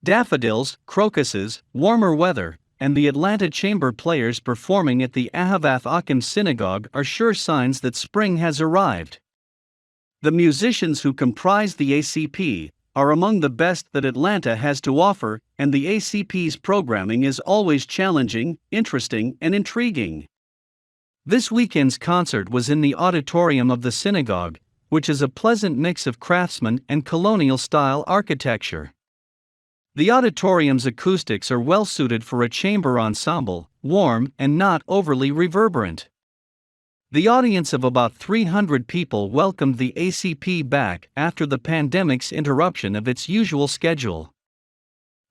Daffodils, crocuses, warmer weather, and the Atlanta chamber players performing at the Ahavath Achim Synagogue are sure signs that spring has arrived. The musicians who comprise the ACP are among the best that Atlanta has to offer, and the ACP's programming is always challenging, interesting, and intriguing. This weekend's concert was in the auditorium of the synagogue, which is a pleasant mix of craftsman and colonial-style architecture. The auditorium's acoustics are well suited for a chamber ensemble, warm and not overly reverberant. The audience of about 300 people welcomed the ACP back after the pandemic's interruption of its usual schedule.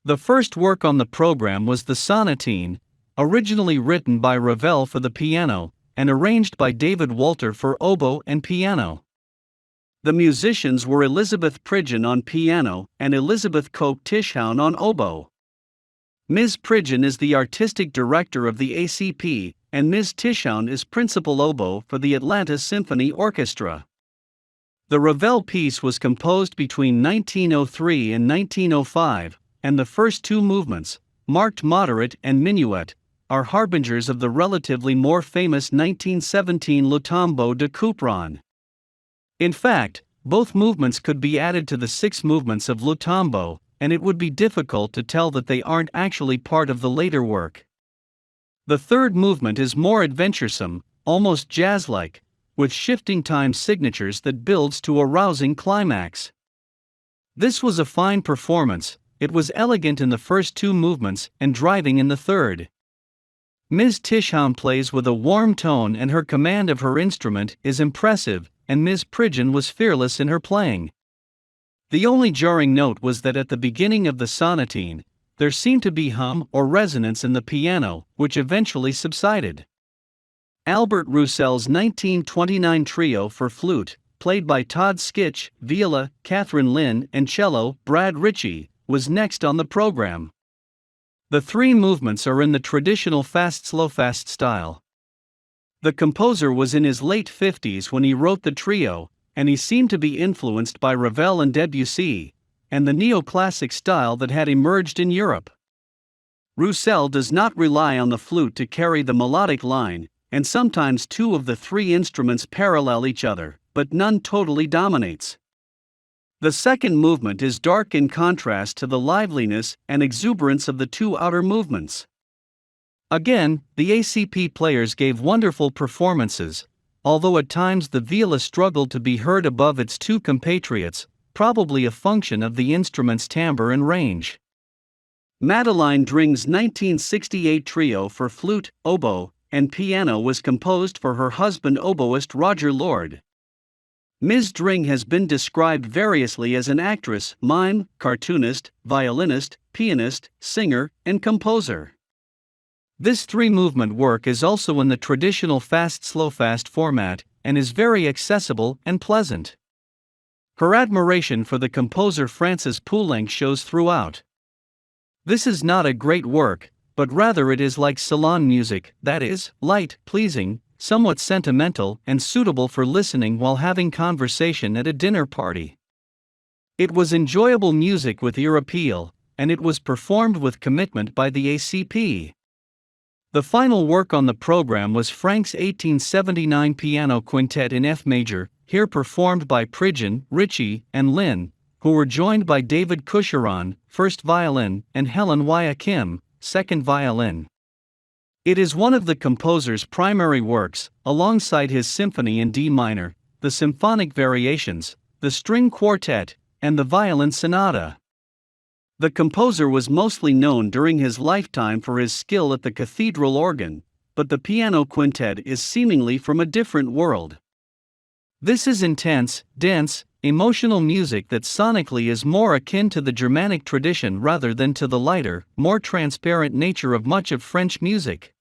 The first work on the program was the Sonatine, originally written by Roussel for the piano, and arranged by David Walter for oboe and piano. The musicians were Elizabeth Pridgeon on piano and Elizabeth Koch-Tischhaun on oboe. Ms. Pridgeon is the artistic director of the ACP, and Ms. Tischhaun is principal oboe for the Atlanta Symphony Orchestra. The Roussel piece was composed between 1903 and 1905, and the first two movements, marked moderate and minuet, are harbingers of the relatively more famous 1917 Le Tombeau de Couperin. In fact, both movements could be added to the 6 movements of Le Tombeau, and it would be difficult to tell that they aren't actually part of the later work. The third movement is more adventuresome, almost jazz-like, with shifting time signatures that builds to a rousing climax. This was a fine performance. It was elegant in the first 2 movements and driving in the third. Ms. Tischhaun plays with a warm tone and her command of her instrument is impressive, and Ms. Pridgeon was fearless in her playing. The only jarring note was that at the beginning of the sonatine, there seemed to be hum or resonance in the piano, which eventually subsided. Albert Roussel's 1929 trio for flute, played by Todd Skitch, viola, Catherine Lynn, and cello, Brad Ritchie, was next on the program. The 3 movements are in the traditional fast-slow-fast style. The composer was in his late 50s when he wrote the trio, and he seemed to be influenced by Ravel and Debussy, and the neoclassic style that had emerged in Europe. Roussel does not rely on the flute to carry the melodic line, and sometimes 2 of the 3 instruments parallel each other, but none totally dominates. The second movement is dark in contrast to the liveliness and exuberance of the 2 outer movements. Again, the ACP players gave wonderful performances, although at times the viola struggled to be heard above its 2 compatriots, probably a function of the instrument's timbre and range. Madeline Dring's 1968 trio for flute, oboe, and piano was composed for her husband oboist Roger Lord. Ms. Dring has been described variously as an actress, mime, cartoonist, violinist, pianist, singer, and composer. This 3-movement work is also in the traditional fast-slow-fast format, and is very accessible and pleasant. Her admiration for the composer Francis Poulenc shows throughout. This is not a great work, but rather it is like salon music, that is, light, pleasing, somewhat sentimental, and suitable for listening while having conversation at a dinner party. It was enjoyable music with ear appeal, and it was performed with commitment by the ACP. The final work on the program was Frank's 1879 Piano Quintet in F major, here performed by Pridgeon, Ritchie, and Lynn, who were joined by David Coucheron, first violin, and Helen Y. Kim, second violin. It is one of the composer's primary works, alongside his symphony in D minor, the symphonic variations, the string quartet, and the violin sonata. The composer was mostly known during his lifetime for his skill at the cathedral organ, but the piano quintet is seemingly from a different world. This is intense, dense, emotional music that sonically is more akin to the Germanic tradition rather than to the lighter, more transparent nature of much of French music.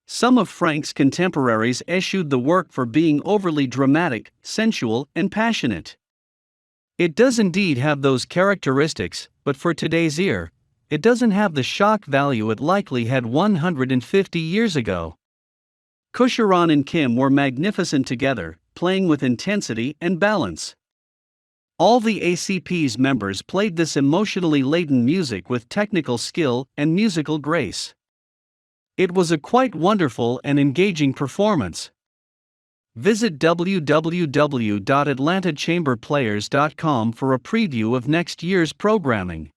Some of Frank's contemporaries eschewed the work for being overly dramatic, sensual, and passionate. It does indeed have those characteristics, but for today's ear, it doesn't have the shock value it likely had 150 years ago. Coucheron and Kim were magnificent together, playing with intensity and balance. All the ACP's members played this emotionally laden music with technical skill and musical grace. It was a quite wonderful and engaging performance. Visit www.atlantachamberplayers.com for a preview of next year's programming.